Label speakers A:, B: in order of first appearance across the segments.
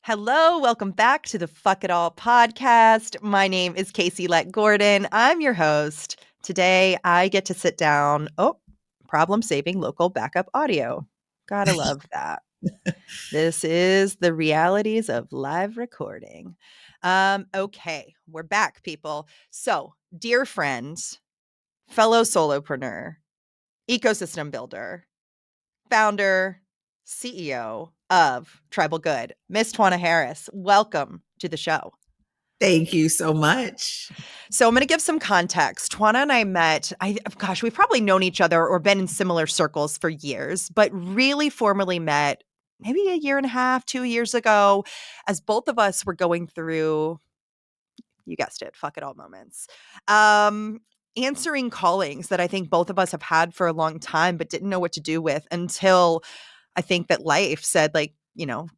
A: Hello, welcome back to the Fuck It All podcast. My name is Casey Let Gordon. I'm your host. Today, I get to sit down. Oh, problem saving local backup audio. Gotta love that. This is the realities of live recording. Okay, we're back, people. So, dear friends, fellow solopreneur, ecosystem builder, founder, CEO of Tribal Good, Miss Twanna Harris. Welcome to the show.
B: Thank you so much.
A: So I'm going to give some context. Twanna and I met, we've probably known each other or been in similar circles for years, but really formally met maybe a year and a half, 2 years ago, as both of us were going through, you guessed it, fuck it all moments. Answering callings that I think both of us have had for a long time, but didn't know what to do with until I think that life said, like,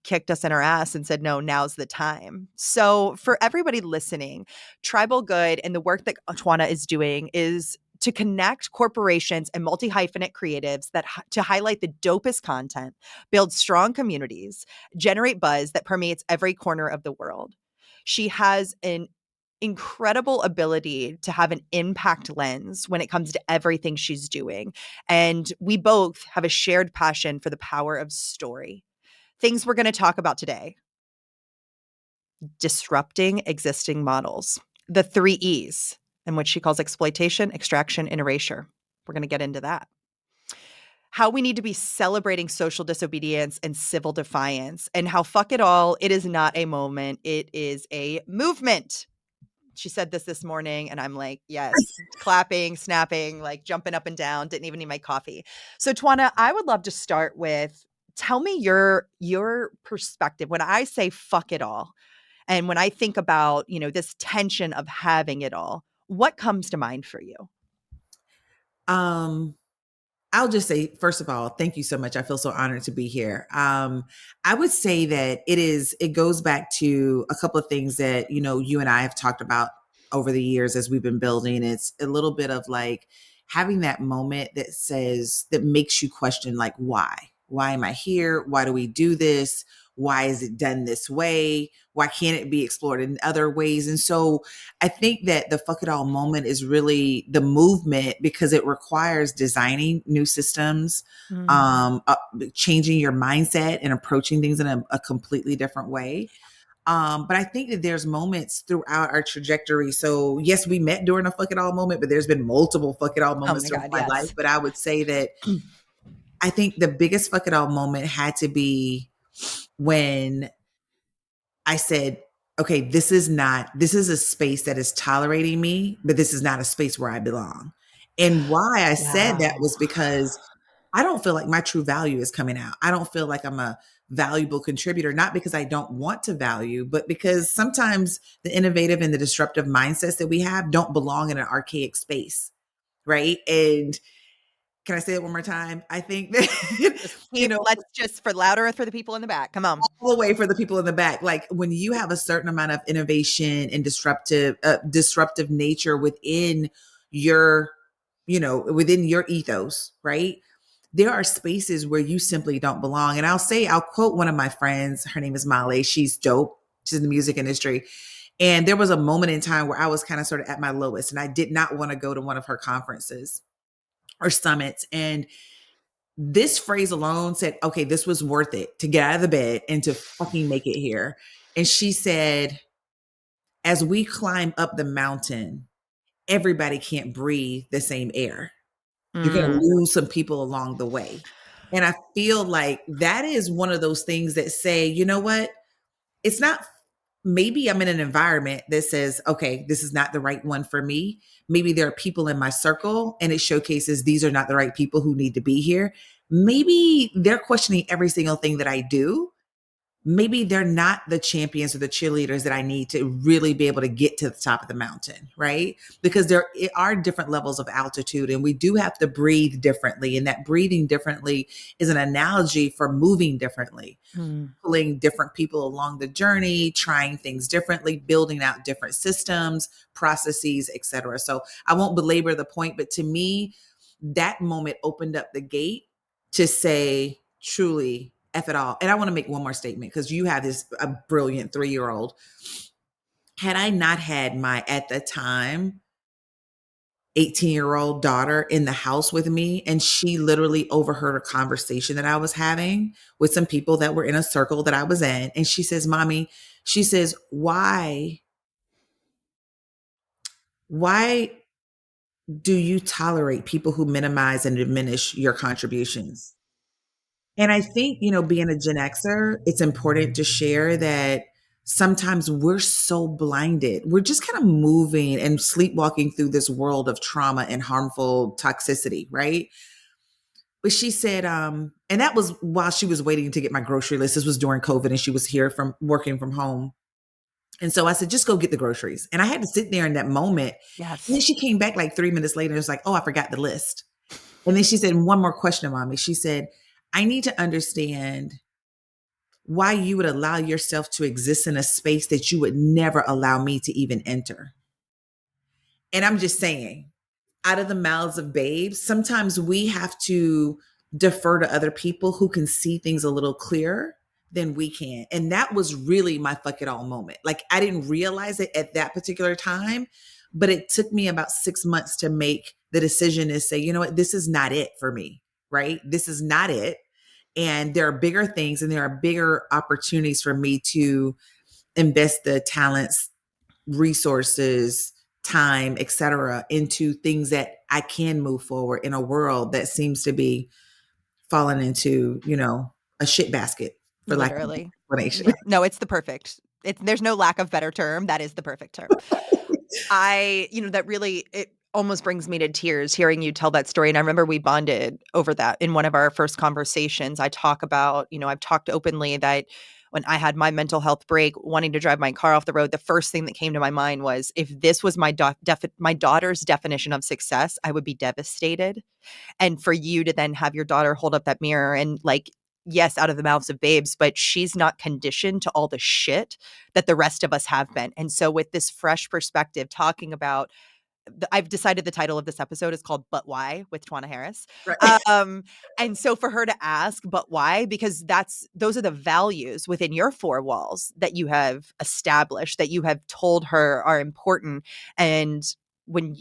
A: kicked us in our ass and said, no, now's the time. So for everybody listening, Tribal Good and the work that Twanna is doing is to connect corporations and multi-hyphenate creatives to highlight the dopest content, build strong communities, generate buzz that permeates every corner of the world. She has an incredible ability to have an impact lens when it comes to everything she's doing. And we both have a shared passion for the power of story. Things we're going to talk about today: disrupting existing models, the 3 E's, and what she calls exploitation, extraction, and erasure. We're going to get into that. How we need to be celebrating social disobedience and civil defiance, and how fuck it all, it is not a moment, it is a movement. She said this morning, and I'm like, yes, clapping, snapping, like jumping up and down, didn't even need my coffee. So Twanna, I would love to start with, tell me your perspective when I say fuck it all. And when I think about, this tension of having it all, what comes to mind for you?
B: Um, I'll just say, first of all, thank you so much. I feel so honored to be here. I would say that it goes back to a couple of things that, you and I have talked about over the years as we've been building. It's a little bit of like having that moment that makes you question, like, why? Why am I here? Why do we do this? Why is it done this way? Why can't it be explored in other ways? And so I think that the fuck it all moment is really the movement because it requires designing new systems, changing your mindset and approaching things in a completely different way. But I think that there's moments throughout our trajectory. So yes, we met during a fuck it all moment, but there's been multiple fuck it all
A: Oh
B: moments
A: my
B: throughout
A: God,
B: my life.
A: yes.
B: But I would say that I think the biggest fuck it all moment had to be when I said, okay, this is a space that is tolerating me, but this is not a space where I belong. And why I said that
A: Wow.
B: was because I don't feel like my true value is coming out. I don't feel like I'm a valuable contributor, not because I don't want to value, but because sometimes the innovative and the disruptive mindsets that we have don't belong in an archaic space. Right. And can I say it one more time? I think that,
A: Just let's just for louder for the people in the back. Come on.
B: all the way for the people in the back. Like when you have a certain amount of innovation and disruptive nature within your, within your ethos, right? There are spaces where you simply don't belong. And I'll quote one of my friends. Her name is Molly. She's dope. She's in the music industry. And there was a moment in time where I was kind of sort of at my lowest and I did not want to go to one of her conferences or summits. And this phrase alone said, okay, this was worth it to get out of the bed and to fucking make it here. And she said, as we climb up the mountain, everybody can't breathe the same air. You're going to
A: Mm.
B: lose some people along the way. And I feel like that is one of those things that say, you know what? It's not, maybe I'm in an environment that says, okay, this is not the right one for me. Maybe there are people in my circle and it showcases these are not the right people who need to be here. Maybe they're questioning every single thing that I do. Maybe they're not the champions or the cheerleaders that I need to really be able to get to the top of the mountain, right? Because there are different levels of altitude and we do have to breathe differently. And that breathing differently is an analogy for moving differently,
A: Mm.
B: pulling different people along the journey, trying things differently, building out different systems, processes, etc. So I won't belabor the point, but to me, that moment opened up the gate to say, truly, F it all. And I want to make one more statement because you have this a brilliant 3-year old. Had I not had my, at the time, 18-year-old daughter in the house with me, and she literally overheard a conversation that I was having with some people that were in a circle that I was in, and she says, "Mommy," she says, why do you tolerate people who minimize and diminish your contributions?" And I think, being a Gen Xer, it's important to share that sometimes we're so blinded. We're just kind of moving and sleepwalking through this world of trauma and harmful toxicity, right? But she said, and that was while she was waiting to get my grocery list. This was during COVID and she was here from working from home. And so I said, just go get the groceries. And I had to sit there in that moment. And then
A: Yes.
B: she came back like 3 minutes later and was like, oh, I forgot the list. And then she said, one more question, Mommy. She said, I need to understand why you would allow yourself to exist in a space that you would never allow me to even enter. And I'm just saying, out of the mouths of babes, sometimes we have to defer to other people who can see things a little clearer than we can. And that was really my fuck it all moment. Like I didn't realize it at that particular time, but it took me about 6 months to make the decision to say, you know what, this is not it for me, right? This is not it. And there are bigger things and there are bigger opportunities for me to invest the talents, resources, time, etc., into things that I can move forward in a world that seems to be falling into, a shit basket, for lack of
A: Literally.
B: an explanation.
A: Yeah. No, it's the perfect. There's no lack of better term. That is the perfect term. That really, it almost brings me to tears hearing you tell that story. And I remember we bonded over that in one of our first conversations. I talk about, I've talked openly that when I had my mental health break, wanting to drive my car off the road, the first thing that came to my mind was if this was my daughter's definition of success, I would be devastated. And for you to then have your daughter hold up that mirror and like, yes, out of the mouths of babes, but she's not conditioned to all the shit that the rest of us have been. And so with this fresh perspective, talking about I've decided the title of this episode is called But Why with Twanna Harris.
B: Right.
A: And so for her to ask, but why? Because those are the values within your four walls that you have established, that you have told her are important. And when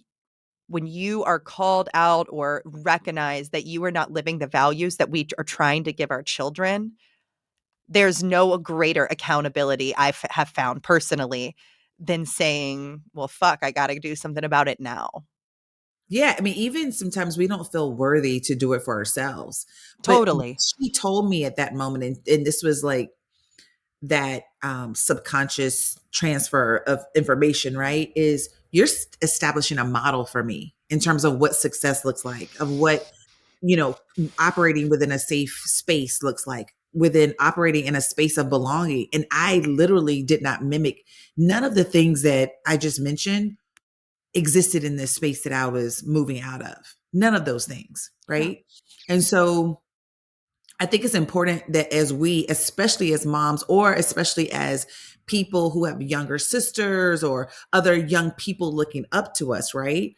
A: when you are called out or recognize that you are not living the values that we are trying to give our children, there's no greater accountability have found personally than saying, well, fuck, I got to do something about it now.
B: Yeah, I mean, even sometimes we don't feel worthy to do it for ourselves. But
A: Totally.
B: she told me at that moment, and this was like that subconscious transfer of information, right? Is you're establishing a model for me in terms of what success looks like, of what, you know, operating within a safe space looks like, within operating in a space of belonging. And I literally did not mimic none of the things that I just mentioned existed in this space that I was moving out of. None of those things,
A: Yeah.
B: right? And so I think it's important that as we, especially as moms, or especially as people who have younger sisters or other young people looking up to us, right?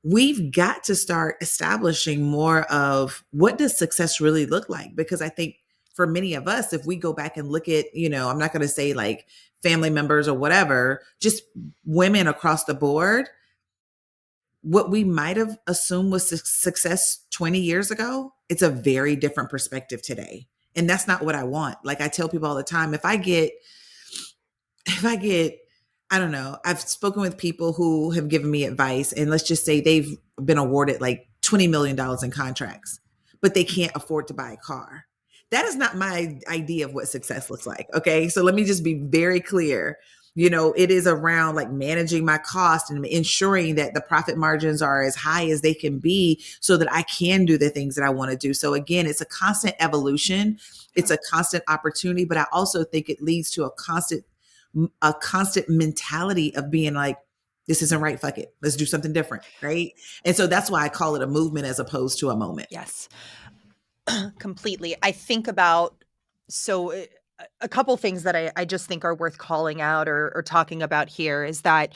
B: We've got to start establishing more of what does success really look like? Because I think for many of us, if we go back and look at, I'm not going to say like family members or whatever, just women across the board, what we might have assumed was success 20 years ago, it's a very different perspective today. And that's not what I want. Like I tell people all the time, if I get, I don't know, I've spoken with people who have given me advice, and let's just say they've been awarded like $20 million dollars in contracts, but they can't afford to buy a car. That is not my idea of what success looks like. Okay. So let me just be very clear. It is around like managing my cost and ensuring that the profit margins are as high as they can be so that I can do the things that I want to do. So again, it's a constant evolution. It's a constant opportunity, but I also think it leads to a constant mentality of being like, this isn't right. Fuck it. Let's do something different. Right. And so that's why I call it a movement as opposed to a moment.
A: Yes. Completely. I think about so a couple things that I just think are worth calling out or talking about here is that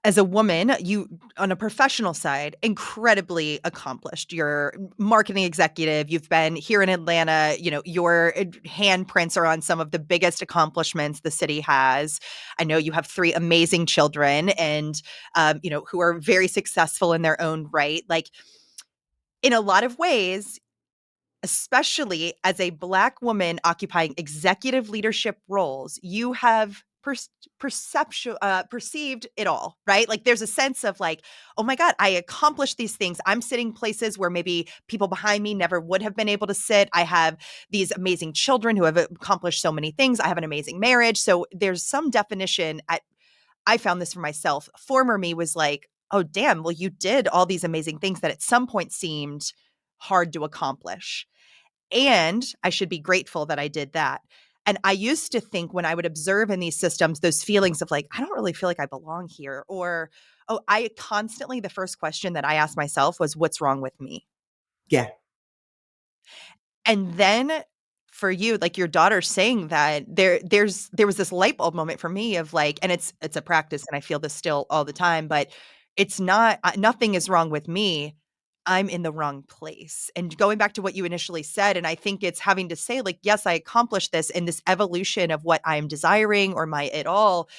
A: As a woman, you on a professional side, incredibly accomplished. You're marketing executive. You've been here in Atlanta. Your handprints are on some of the biggest accomplishments the city has. I know you have three amazing children, and who are very successful in their own right. Like in a lot of ways, especially as a Black woman occupying executive leadership roles, you have perceived it all, right? Like there's a sense of like, oh my God, I accomplished these things. I'm sitting places where maybe people behind me never would have been able to sit. I have these amazing children who have accomplished so many things. I have an amazing marriage. So there's some definition I found this for myself. Former me was like, oh, damn, well, you did all these amazing things that at some point seemed hard to accomplish. And I should be grateful that I did that. And I used to think when I would observe in these systems, those feelings of like, I don't really feel like I belong here. Or, oh, I constantly, the first question that I asked myself was, what's wrong with me?
B: Yeah.
A: And then for you, like your daughter saying that, there was this light bulb moment for me of like, and it's a practice, and I feel this still all the time, but it's not nothing is wrong with me. I'm in the wrong place. And going back to what you initially said, and I think it's having to say, like, yes, I accomplished this in this evolution of what I'm desiring or my it all.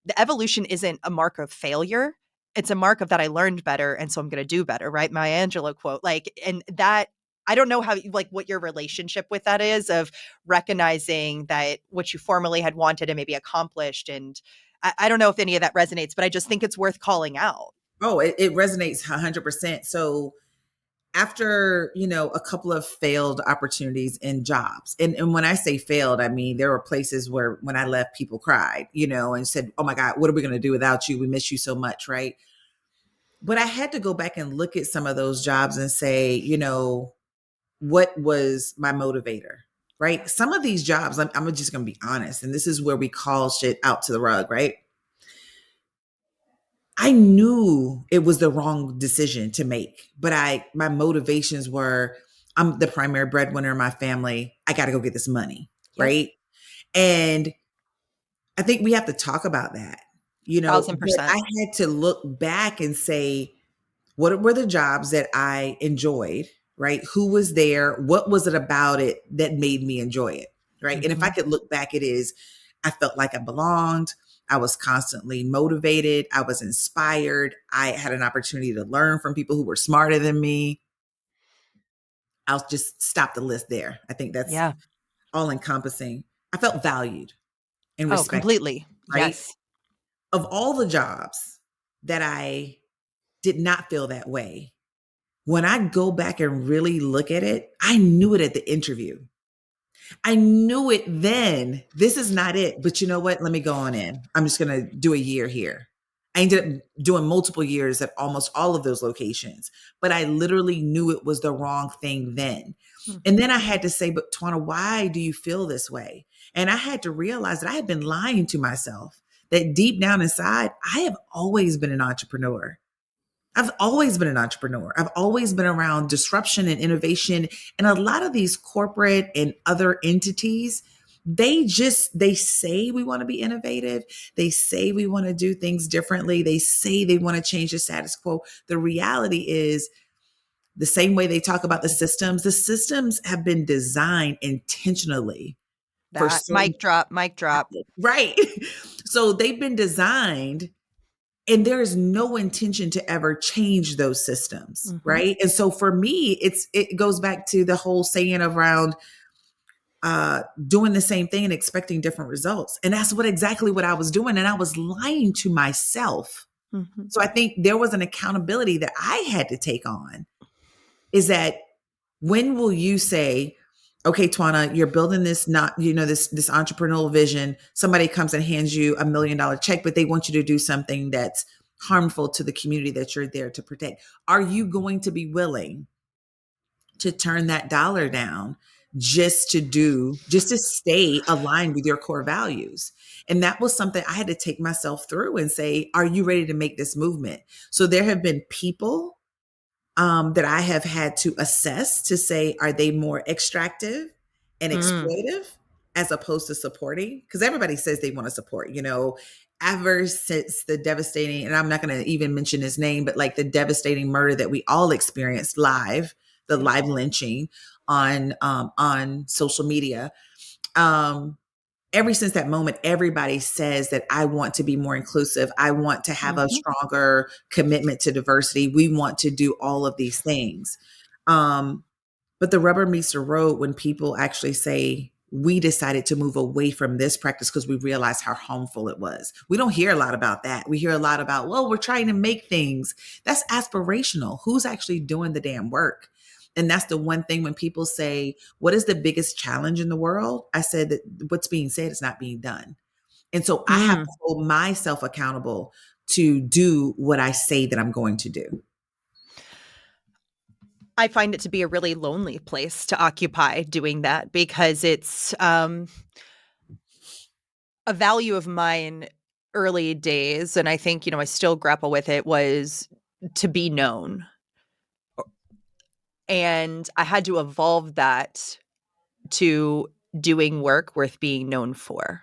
A: The evolution isn't a mark of failure. It's a mark of that I learned better. And so I'm going to do better, right? Maya Angelou quote. Like, and that I don't know how, like, what your relationship with that is of recognizing that what you formerly had wanted and maybe accomplished. And I don't know if any of that resonates, but I just think it's worth calling out.
B: Oh, it resonates 100%. So after, a couple of failed opportunities in jobs, and when I say failed, I mean, there were places where when I left, people cried, and said, oh my God, what are we going to do without you? We miss you so much. Right. But I had to go back and look at some of those jobs and say, what was my motivator? Right. Some of these jobs, I'm just going to be honest. And this is where we call shit out to the rug. Right. I knew it was the wrong decision to make, but my motivations were, I'm the primary breadwinner in my family. I got to go get this money.
A: Yep.
B: Right. And I think we have to talk about that,
A: Thousand
B: but I
A: percent.
B: had to look back and say, what were the jobs that I enjoyed? Right? Who was there? What was it about it that made me enjoy it? Right? And if I
A: Mm-hmm.
B: could look back, it is, I felt like I belonged. I was constantly motivated. I was inspired. I had an opportunity to learn from people who were smarter than me. I'll just stop the list there. I think that's
A: Yeah.
B: all encompassing. I felt valued and
A: Oh,
B: respected,
A: completely.
B: right?
A: Yes.
B: Of all the jobs that I did not feel that way, when I go back and really look at it, I knew it at the interview. I knew it then. This is not it. But you know what? Let me go on in. I'm just going to do a year here. I ended up doing multiple years at almost all of those locations, but I literally knew it was the wrong thing then. And
A: Mm-hmm.
B: then I had to say, but Twanna, why do you feel this way? And I had to realize that I had been lying to myself, that deep down inside, I have always been an entrepreneur. I've always been an entrepreneur. I've always been around disruption and innovation. And a lot of these corporate and other entities, they say we want to be innovative. They say we want to do things differently. They say they want to change the status quo. The reality is the same way they talk about the systems have been designed intentionally for
A: That
B: certain,
A: mic drop, mic drop.
B: right? So they've been designed and there is no intention to ever change those systems,
A: Mm-hmm.
B: right? And so for me, it goes back to the whole saying around doing the same thing and expecting different results, and that's exactly what I was doing, and I was lying to myself.
A: Mm-hmm.
B: So I think there was an accountability that I had to take on. Is that when will you say, okay, Twanna, you're building this, not, this entrepreneurial vision. Somebody comes and hands you $1 million check, but they want you to do something that's harmful to the community that you're there to protect. Are you going to be willing to turn that dollar down just to stay aligned with your core values? And that was something I had to take myself through and say, are you ready to make this movement? So there have been people that I have had to assess to say, are they more extractive and
A: Mm.
B: exploitive as opposed to supporting? Because everybody says they want to support, ever since the devastating, and I'm not going to even mention his name, but like the devastating murder that we all experienced live, the
A: Yep.
B: live lynching on social media. Um, ever since that moment, everybody says that I want to be more inclusive. I want to have a
A: Mhm.
B: stronger commitment to diversity. We want to do all of these things. Um, but the rubber meets the road when people actually say, we decided to move away from this practice because we realized how harmful it was. We don't hear a lot about that. We hear a lot about, well, we're trying to make things. That's aspirational. Who's actually doing the damn work? And that's the one thing when people say, what is the biggest challenge in the world? I said that what's being said is not being done. And so I have
A: Mm.
B: to hold myself accountable to do what I say that I'm going to do.
A: I find it to be a really lonely place to occupy doing that because it's a value of mine early days, and I think, I still grapple with it, was to be known. And I had to evolve that to doing work worth being known for.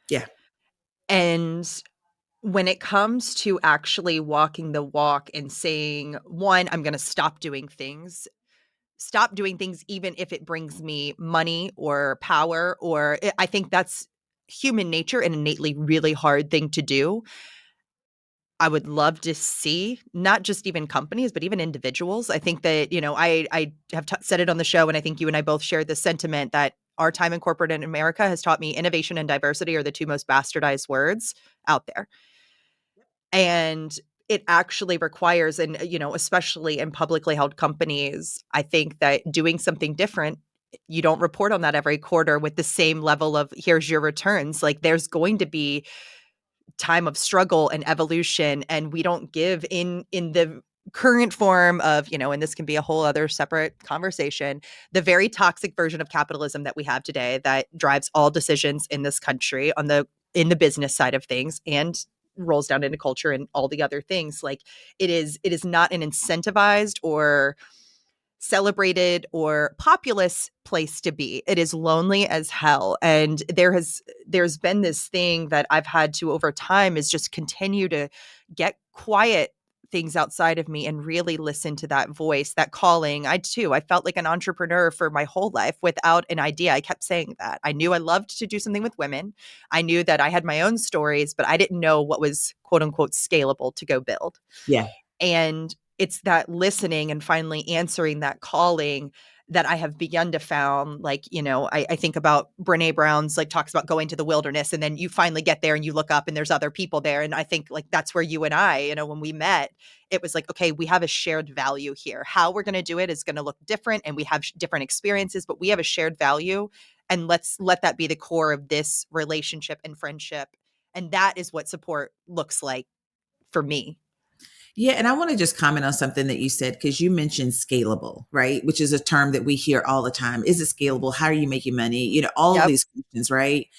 B: Yeah.
A: And when it comes to actually walking the walk and saying, one, I'm going to stop doing things, even if it brings me money or power, I think that's human nature and innately really hard thing to do. I would love to see not just even companies, but even individuals. I think that, I have said it on the show, and I think you and I both share this sentiment that our time in corporate in America has taught me innovation and diversity are the two most bastardized words out there. And it actually requires, and, especially in publicly held companies, I think that doing something different, you don't report on that every quarter with the same level of here's your returns. Like, there's going to be time of struggle and evolution, and we don't give in the current form of, and this can be a whole other separate conversation, the very toxic version of capitalism that we have today that drives all decisions in this country on the in the business side of things, and rolls down into culture and all the other things. Like, it is not an incentivized or celebrated or populous place to be. It is lonely as hell. And there's been this thing that I've had to over time is just continue to get quiet things outside of me and really listen to that voice, that calling. I felt like an entrepreneur for my whole life without an idea. I kept saying that. I knew I loved to do something with women. I knew that I had my own stories, but I didn't know what was quote unquote scalable to go build.
B: Yeah.
A: And it's that listening and finally answering that calling that I have begun to found, like, I think about Brene Brown's, like, talks about going to the wilderness, and then you finally get there and you look up and there's other people there. And I think, like, that's where you and I, when we met, it was like, okay, we have a shared value here. How we're going to do it is going to look different, and we have different experiences, but we have a shared value. And let's let that be the core of this relationship and friendship. And that is what support looks like for me.
B: Yeah, and I want to just comment on something that you said because you mentioned scalable, right? Which is a term that we hear all the time. Is it scalable? How are you making money? All of
A: Yep.
B: these questions, right?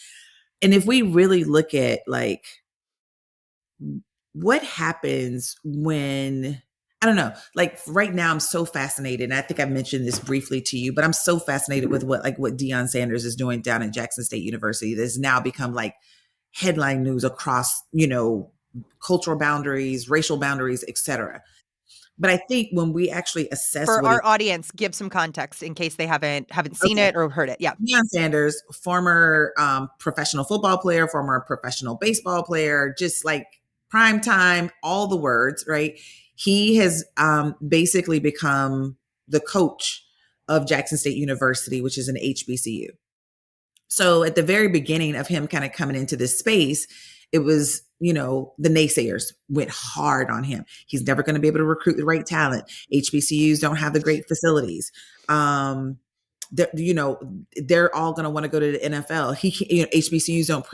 B: And if we really look at like what happens when I don't know, like right now I'm so fascinated, and I think I mentioned this briefly to you, but I'm so fascinated with what Deion Sanders is doing down at Jackson State University. That's now become like headline news across, cultural boundaries, racial boundaries, etc. But I think when we actually assess
A: For
B: what he
A: our audience, give some context in case they haven't seen
B: okay,
A: it or heard it. Yeah.
B: Deion Sanders, former professional football player, former professional baseball player, just like prime time, all the words, right? He has basically become the coach of Jackson State University, which is an HBCU. So at the very beginning of him kind of coming into this space, it was, the naysayers went hard on him. He's never going to be able to recruit the right talent. HBCUs don't have the great facilities. They're, they're all going to want to go to the NFL. HBCUs don't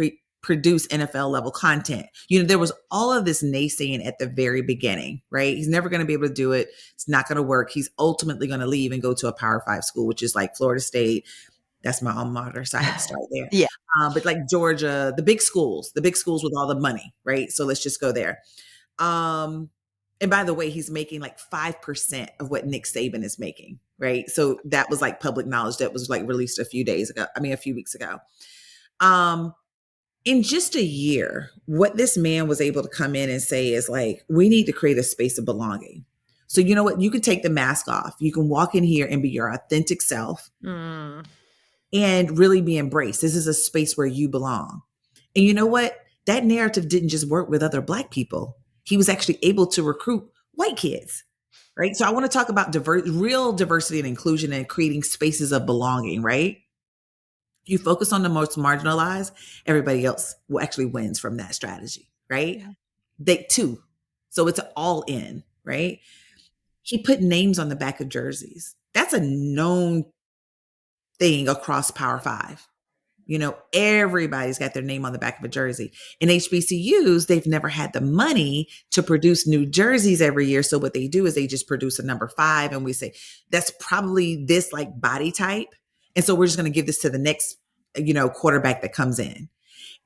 B: produce NFL level content. There was all of this naysaying at the very beginning, right? He's never going to be able to do it. It's not going to work. He's ultimately going to leave and go to a Power Five school, which is like Florida State. That's my alma mater, so I had to start there.
A: Yeah.
B: But like Georgia, the big schools with all the money, right? So let's just go there. Um, and by the way, he's making like 5% of what Nick Saban is making, right? So that was like public knowledge that was like released a few weeks ago. Um, In just a year, what this man was able to come in and say is like, we need to create a space of belonging. So, you know what? You can take the mask off. You can walk in here and be your authentic self
A: Mm,
B: and really be embraced. This is a space where you belong. And you know what? That narrative didn't just work with other Black people. He was actually able to recruit white kids, right? So I want to talk about real diversity and inclusion and creating spaces of belonging, right? You focus on the most marginalized, everybody else will actually wins from that strategy, right?
A: yeah.
B: They too. So it's all in, right? He put names on the back of jerseys. That's a known thing across Power Five. You know, everybody's got their name on the back of a jersey. In HBCUs, they've never had the money to produce new jerseys every year. So what they do is they just produce a number 5 and we say, that's probably this like body type. And so we're just going to give this to the next, quarterback that comes in.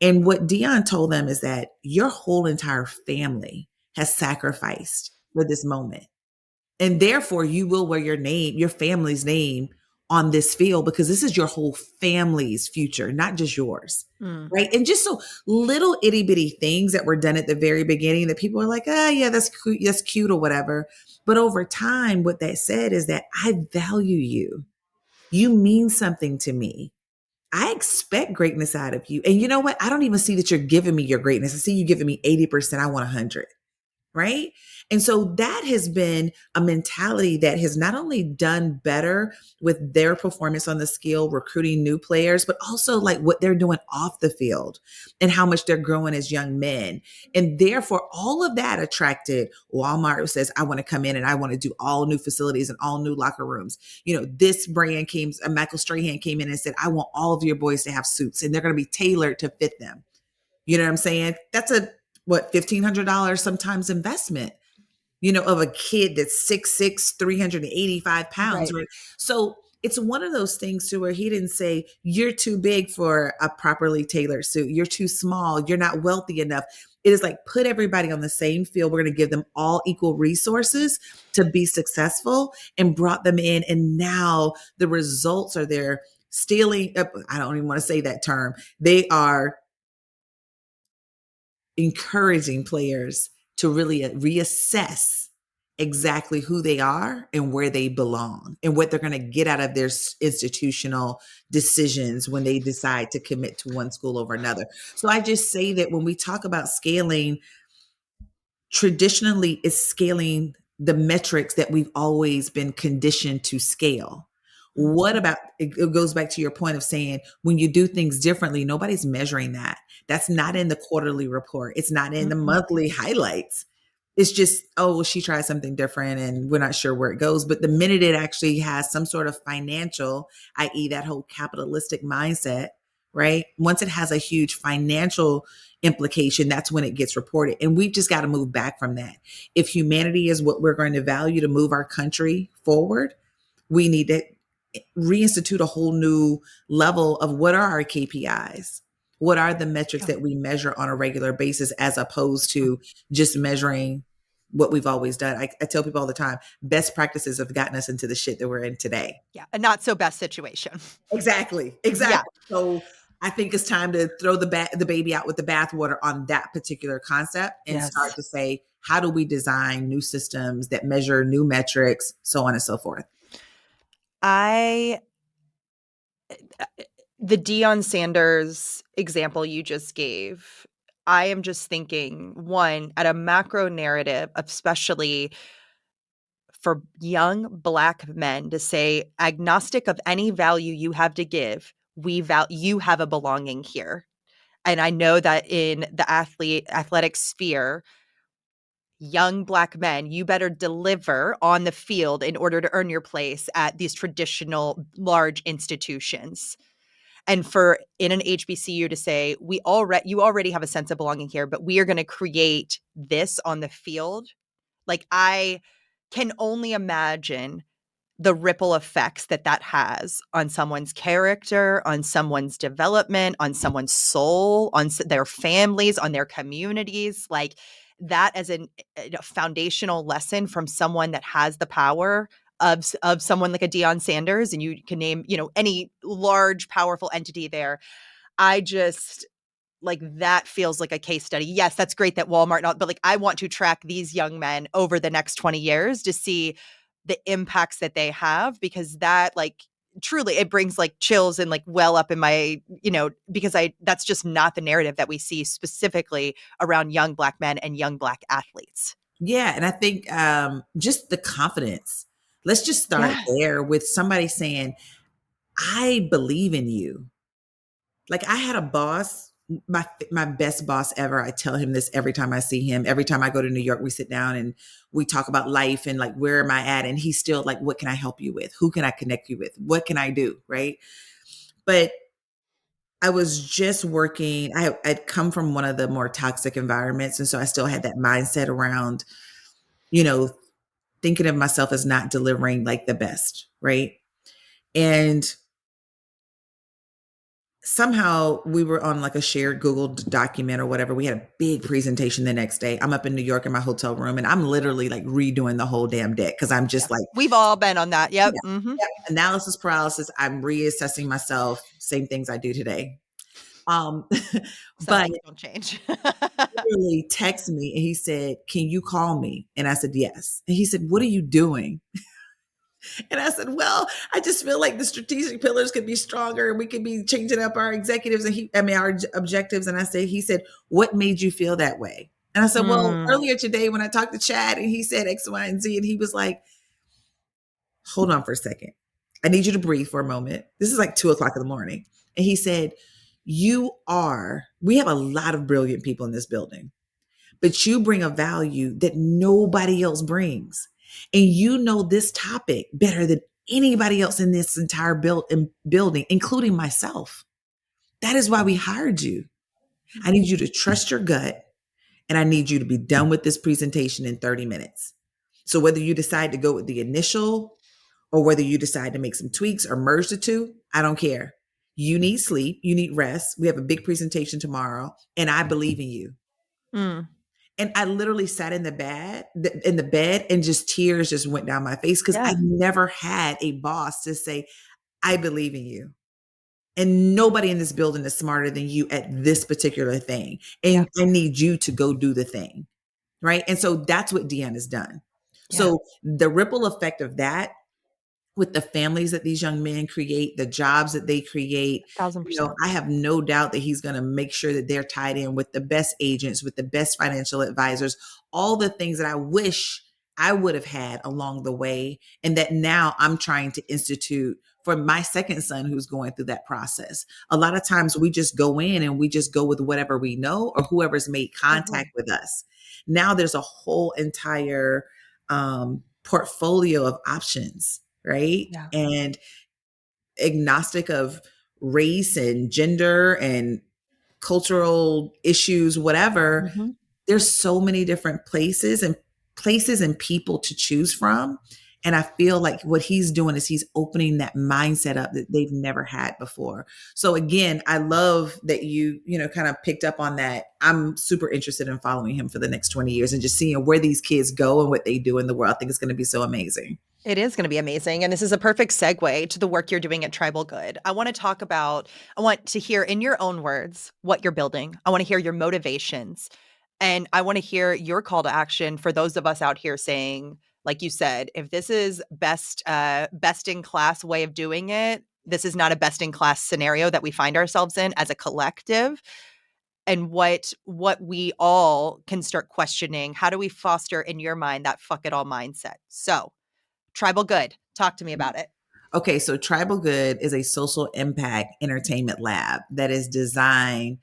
B: And what Dion told them is that your whole entire family has sacrificed for this moment. And therefore, you will wear your name, your family's name on this field because this is your whole family's future, not just yours.
A: Mm,
B: Right. And just so little itty bitty things that were done at the very beginning that people are like, ah, yeah, that's cute or whatever. But over time, what that said is that I value you. You mean something to me. I expect greatness out of you. And you know what? I don't even see that you're giving me your greatness. I see you giving me 80%. I want 100. Right. And so that has been a mentality that has not only done better with their performance on the skill, recruiting new players, but also like what they're doing off the field and how much they're growing as young men. And therefore, all of that attracted Walmart, who says, I want to come in and I want to do all new facilities and all new locker rooms. You know, this brand came, Michael Strahan came in and said, I want all of your boys to have suits and they're going to be tailored to fit them. You know what I'm saying? That's a what, $1,500 sometimes investment, of a kid that's 6'6", 385 pounds,
A: right.
B: right? So it's one of those things to where he didn't say, you're too big for a properly tailored suit. You're too small. You're not wealthy enough. It is like put everybody on the same field. We're going to give them all equal resources to be successful and brought them in. And now the results are there stealing. I don't even want to say that term. They are encouraging players to really reassess exactly who they are and where they belong and what they're going to get out of their institutional decisions when they decide to commit to one school over another. So I just say that when we talk about scaling, traditionally it's scaling the metrics that we've always been conditioned to scale. What
A: Mhm.
B: about it goes back to your point of saying when you do things differently, nobody's measuring that. That's not in the quarterly report. It's not in the
A: Mm-mm.
B: monthly highlights. It's just, oh, well, she tried something different and we're not sure where it goes. But the minute it actually has some sort of financial, i.e., that whole capitalistic mindset, right? Once it has a huge financial implication, that's when it gets reported. And we've just got to move back from that. If humanity is what we're going to value to move our country forward, we need to reinstitute a whole new level of what are our KPIs? What are the metrics
A: Yeah.
B: that we measure on a regular basis as opposed to just measuring what we've always done? I tell people all the time, best practices have gotten us into the shit that we're in today.
A: Yeah. A not so best situation.
B: Exactly.
A: Yeah.
B: Exactly. So I think it's time to throw the baby out with the bathwater on that particular concept and start
A: Yes.
B: to say, how do we design new systems that measure new metrics, so on and so forth?
A: I the Deion Sanders example you just gave, I am just thinking, one, at a macro narrative, especially for young Black men to say, agnostic of any value you have to give, you have a belonging here. And I know that in the athletic sphere, young Black men, you better deliver on the field in order to earn your place at these traditional large institutions. And for in an HBCU to say, you already have a sense of belonging here, but we are going to create this on the field. Like, I can only imagine the ripple effects that has on someone's character, on someone's development, on someone's soul, on their families, on their communities. Like, that as a foundational lesson from someone that has the power of someone like a Deion Sanders, and you can name, any large, powerful entity there. I just like that feels like a case study. Yes, that's great that Walmart not, but like I want to track these young men over the next 20 years to see the impacts that they have, because that like truly it brings like chills and like well up in my, because I that's just not the narrative that we see specifically around young Black men and young Black athletes.
B: Yeah, and I think just the confidence. Let's just start
A: Yeah.
B: there with somebody saying, "I believe in you." Like I had a boss, my best boss ever. I tell him this every time I see him. Every time I go to New York, we sit down and we talk about life and like where am I at? And he's still like, "What can I help you with? Who can I connect you with? What can I do?" Right? But I was just working. I'd come from one of the more toxic environments, and so I still had that mindset around, you know, thinking of myself as not delivering like the best, right? And somehow we were on like a shared Google document or whatever. We had a big presentation the next day. I'm up in New York in my hotel room and I'm literally like redoing the whole damn deck because I'm
A: Yeah.
B: just like,
A: We've all been on that. Yep.
B: yeah,
A: Hmm.
B: yeah, analysis paralysis. I'm reassessing myself, same things I do today. Um,
A: Some
B: but
A: things don't change.
B: literally texted me and he said, "Can you call me?" And I said, "Yes." And he said, "What are you doing?" And I said, "Well, I just feel like the strategic pillars could be stronger and we could be changing up our executives and our objectives." And he said, "What made you feel that way?" And I said, "Well,
A: Mm.
B: earlier today when I talked to Chad and he said X, Y, and Z, and he was like, hold on for a second. I need you to breathe for a moment. This is like 2 o'clock in the morning." And he said, we have a lot of brilliant people in this building, but you bring a value that nobody else brings. And you know this topic better than anybody else in this entire building, including myself. That is why we hired you. I need you to trust your gut and I need you to be done with this presentation in 30 minutes. So whether you decide to go with the initial or whether you decide to make some tweaks or merge the two, I don't care. You need sleep, you need rest. We have a big presentation tomorrow and I believe in you.
A: Mm.
B: And I literally sat in the bed and just tears just went down my face because I
A: Yeah.
B: never had a boss to say, "I believe in you." And nobody in this building is smarter than you at this particular thing.
A: Yeah.
B: And I need you to go do the thing. Right. And so that's what Deanne has done.
A: Yeah.
B: So the ripple effect of that with the families that these young men create, the jobs that they create,
A: Thousand percent.
B: I have no doubt that he's going to make sure that they're tied in with the best agents, with the best financial advisors, all the things that I wish I would have had along the way. And that now I'm trying to institute for my second son who's going through that process. A lot of times we just go in and we just go with whatever we know or whoever's made contact
A: Totally.
B: with us. Now there's a whole entire portfolio of options, right?
A: Yeah.
B: And agnostic of race and gender and cultural issues, whatever,
A: Hmm.
B: there's so many different places and people to choose from. And I feel like what he's doing is he's opening that mindset up that they've never had before. So again, I love that kind of picked up on that. I'm super interested in following him for the next 20 years and just seeing where these kids go and what they do in the world. I think it's going to be so amazing.
A: It is going to be amazing. And this is a perfect segue to the work you're doing at Tribal Good. I want to hear in your own words what you're building. I want to hear your motivations. And I want to hear your call to action for those of us out here saying, like you said, if this is best in class way of doing it, this is not a best in class scenario that we find ourselves in as a collective. And what we all can start questioning. How do we foster in your mind that fuck it all mindset? So Tribal Good. Talk to me about it.
B: Okay, so Tribal Good is a social impact entertainment lab that is designed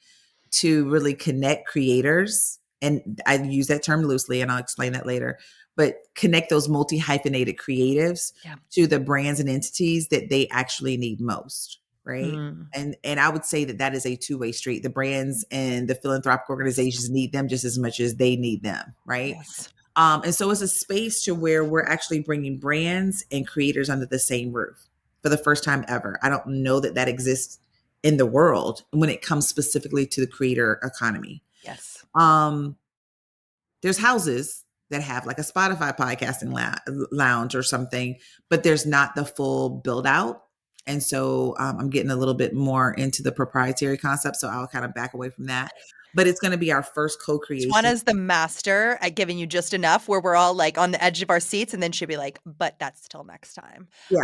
B: to really connect creators. And I use that term loosely, and I'll explain that later. But connect those multi hyphenated creatives
A: Yeah.
B: to the brands and entities that they actually need most, right?
A: Mm.
B: And I would say that that is a two-way street. The brands and the philanthropic organizations need them just as much as they need them, right?
A: Yes.
B: And so it's a space to where we're actually bringing brands and creators under the same roof for the first time ever. I don't know that that exists in the world when it comes specifically to the creator economy.
A: Yes.
B: Um, there's houses that have like a Spotify podcasting lounge or something, but there's not the full build out. And so I'm getting a little bit more into the proprietary concept. So I'll kind of back away from that. But it's going to be our first co-creation.
A: Twanna's the master at giving you just enough where we're all like on the edge of our seats, and then she'll be like, "But that's till next time."
B: Yeah.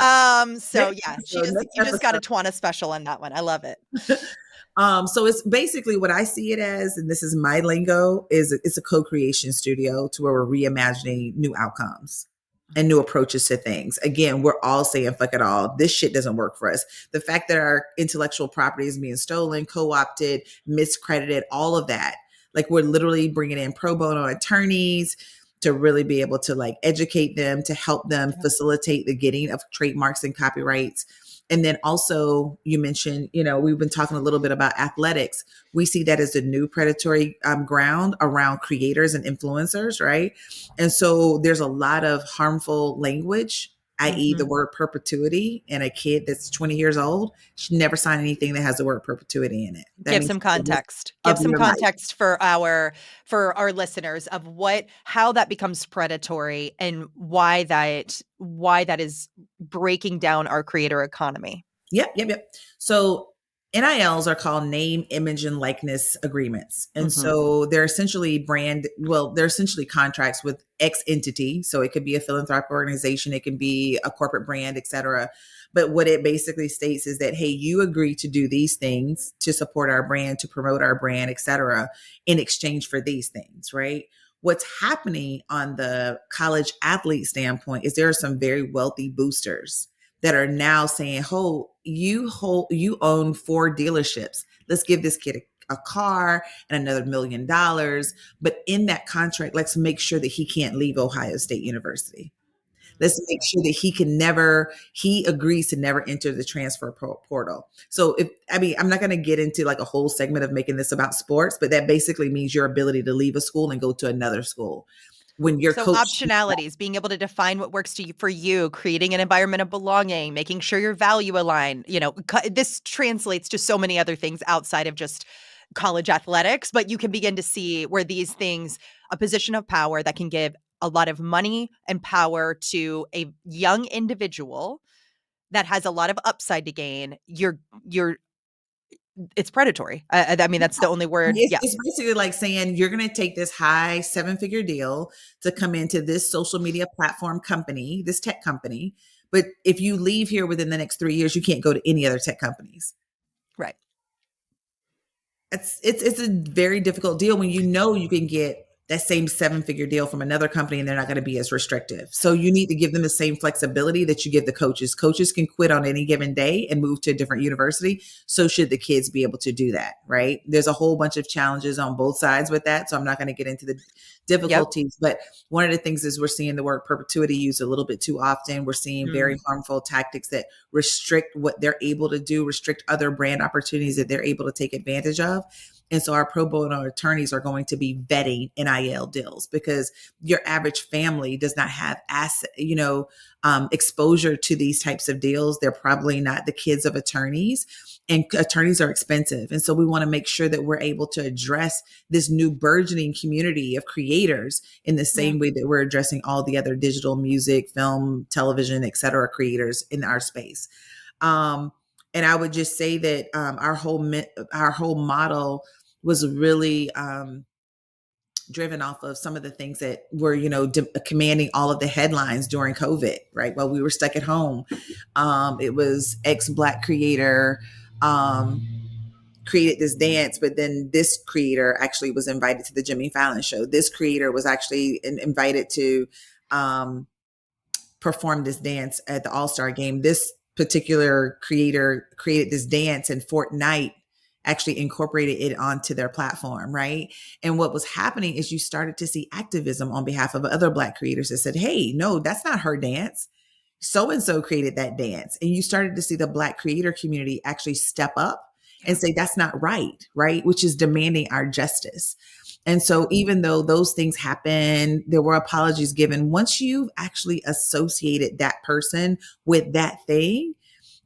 A: So
B: Next
A: yeah, she
B: episode,
A: just
B: next
A: you just got a
B: episode.
A: Twanna special on that one. I love it.
B: So it's basically what I see it as, and this is my lingo, is it's a co-creation studio to where we're reimagining new outcomes and new approaches to things. Again, we're all saying fuck it all. This shit doesn't work for us. The fact that our intellectual property is being stolen, co-opted, miscredited, all of that. Like we're literally bringing in pro bono attorneys to really be able to like educate them, to help them
A: Yeah.
B: facilitate the getting of trademarks and copyrights. And then also, you mentioned, we've been talking a little bit about athletics. We see that as a new predatory ground around creators and influencers, right? And so there's a lot of harmful language, i.e., the
A: Mhm.
B: word perpetuity, and a kid that's 20 years old should never sign anything that has the word perpetuity in it. That
A: Give
B: means
A: some
B: the rest
A: context.
B: of
A: Give some
B: your life.
A: context for our listeners of how that becomes predatory and why that is breaking down our creator economy.
B: Yep, yep, yep. So NILs are called name, image, and likeness agreements. And
A: Mhm.
B: so they're essentially contracts with X entity. So it could be a philanthropic organization, it can be a corporate brand, et cetera. But what it basically states is that, hey, you agree to do these things to support our brand, to promote our brand, et cetera, in exchange for these things, right? What's happening on the college athlete standpoint is there are some very wealthy boosters that are now saying, "Oh, you own 4 dealerships. Let's give this kid a car and another $1 million. But in that contract, let's make sure that he can't leave Ohio State University. Let's make sure that he agrees to never enter the transfer portal." So I'm not going to get into like a whole segment of making this about sports, but that basically means your ability to leave a school and go to another school when your
A: So
B: coach.
A: optionalities, being able to define what works to you, for you, creating an environment of belonging, making sure your value align. This translates to so many other things outside of just college athletics, but you can begin to see where these things, a position of power that can give a lot of money and power to a young individual that has a lot of upside to gain. You're it's predatory. I mean, that's the only word.
B: It's,
A: Yeah,
B: it's basically like saying you're going to take this high 7-figure deal to come into this social media platform company, this tech company. But if you leave here within the next 3 years, you can't go to any other tech companies.
A: right.
B: It's a very difficult deal when you can get that same 7-figure deal from another company and they're not going to be as restrictive. So you need to give them the same flexibility that you give the coaches. Coaches can quit on any given day and move to a different university. So should the kids be able to do that, right? There's a whole bunch of challenges on both sides with that. So I'm not going to get into the
A: Yep.
B: difficulties, but one of the things is we're seeing the word perpetuity used a little bit too often. We're seeing very
A: Mm.
B: harmful tactics that restrict what they're able to do, restrict other brand opportunities that they're able to take advantage of. And so our pro bono attorneys are going to be vetting NIL deals because your average family does not have exposure to these types of deals. They're probably not the kids of attorneys, and attorneys are expensive. And so we want to make sure that we're able to address this new burgeoning community of creators in the
A: Yeah.
B: same way that we're addressing all the other digital music, film, television, et cetera, creators in our space. And I would just say that our whole model was really driven off of some of the things that were, commanding all of the headlines during COVID, right? While we were stuck at home. It was ex-Black creator um, created this dance, but then this creator actually was invited to the Jimmy Fallon show. This creator was actually invited to um, perform this dance at the All-Star game. This particular creator created this dance and Fortnite actually incorporated it onto their platform, right? And what was happening is you started to see activism on behalf of other Black creators that said, "Hey, no, that's not her dance. So and so created that dance." And you started to see the Black creator community actually step up and
A: Yeah.
B: say, "That's not right," right? Which is demanding our justice. And so, even though those things happen, there were apologies given. Once you've actually associated that person with that thing,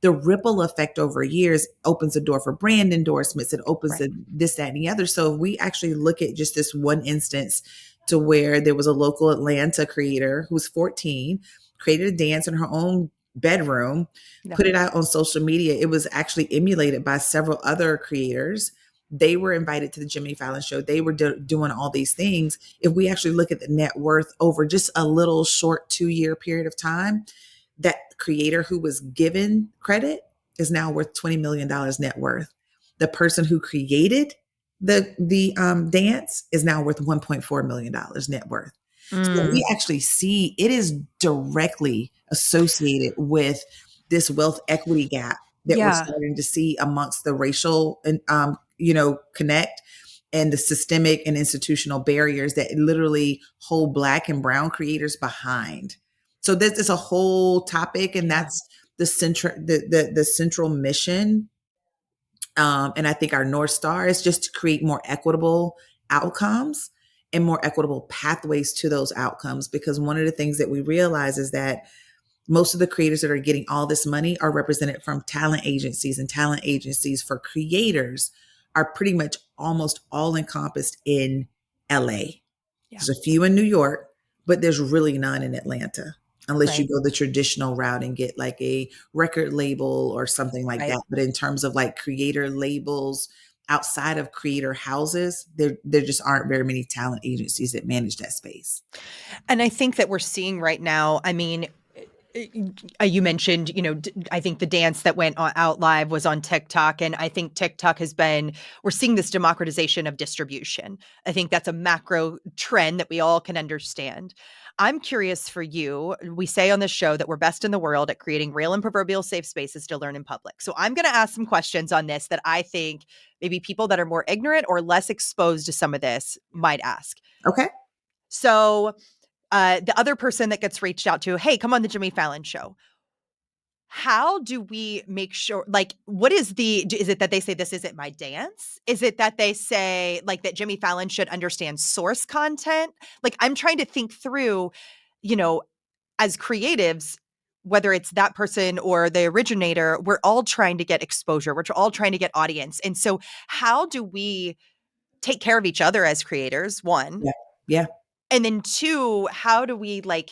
B: the ripple effect over years opens the door for brand endorsements. It opens
A: Right.
B: the this, that, and the other. So, if we actually look at just this one instance to where there was a local Atlanta creator who was 14, created a dance in her own bedroom,
A: Yeah.
B: put it out on social media. It was actually emulated by several other creators. They were invited to the Jimmy Fallon show. They were doing all these things. If we actually look at the net worth over just a little short 2 year period of time, that creator who was given credit is now worth $20 million net worth. The person who created the dance is now worth $1.4 million net worth. So we
A: Mm.
B: actually see it is directly associated with this wealth equity gap that we're
A: Yeah.
B: starting to see amongst the racial and connect, and the systemic and institutional barriers that literally hold Black and brown creators behind. So this is a whole topic, and
A: Yeah.
B: that's the central mission. And I think our North Star is just to create more equitable outcomes and more equitable pathways to those outcomes. Because one of the things that we realize is that most of the creators that are getting all this money are represented from talent agencies, and talent agencies for creators are pretty much almost all encompassed in LA.
A: Yeah.
B: There's a few in New York, but there's really none in Atlanta unless you
A: Right.
B: go the traditional route and get like a record label or something like
A: Right.
B: that. But in terms of like creator labels outside of creator houses, there just aren't very many talent agencies that manage that space.
A: And I think that we're seeing right now, I mean, you mentioned, I think the dance that went out live was on TikTok. And I think TikTok we're seeing this democratization of distribution. I think that's a macro trend that we all can understand. I'm curious for you. We say on this show that we're best in the world at creating real and proverbial safe spaces to learn in public. So I'm going to ask some questions on this that I think maybe people that are more ignorant or less exposed to some of this might ask.
B: Okay.
A: So, the other person that gets reached out to, hey, come on the Jimmy Fallon show. How do we make sure, like, is it that they say this isn't my dance? Is it that they say, like, that Jimmy Fallon should understand source content? Like, I'm trying to think through, you know, as creatives, whether it's that person or the originator, we're all trying to get exposure. We're all trying to get audience. And so, how do we take care of each other as creators? One.
B: Yeah. Yeah.
A: And then two, how do we like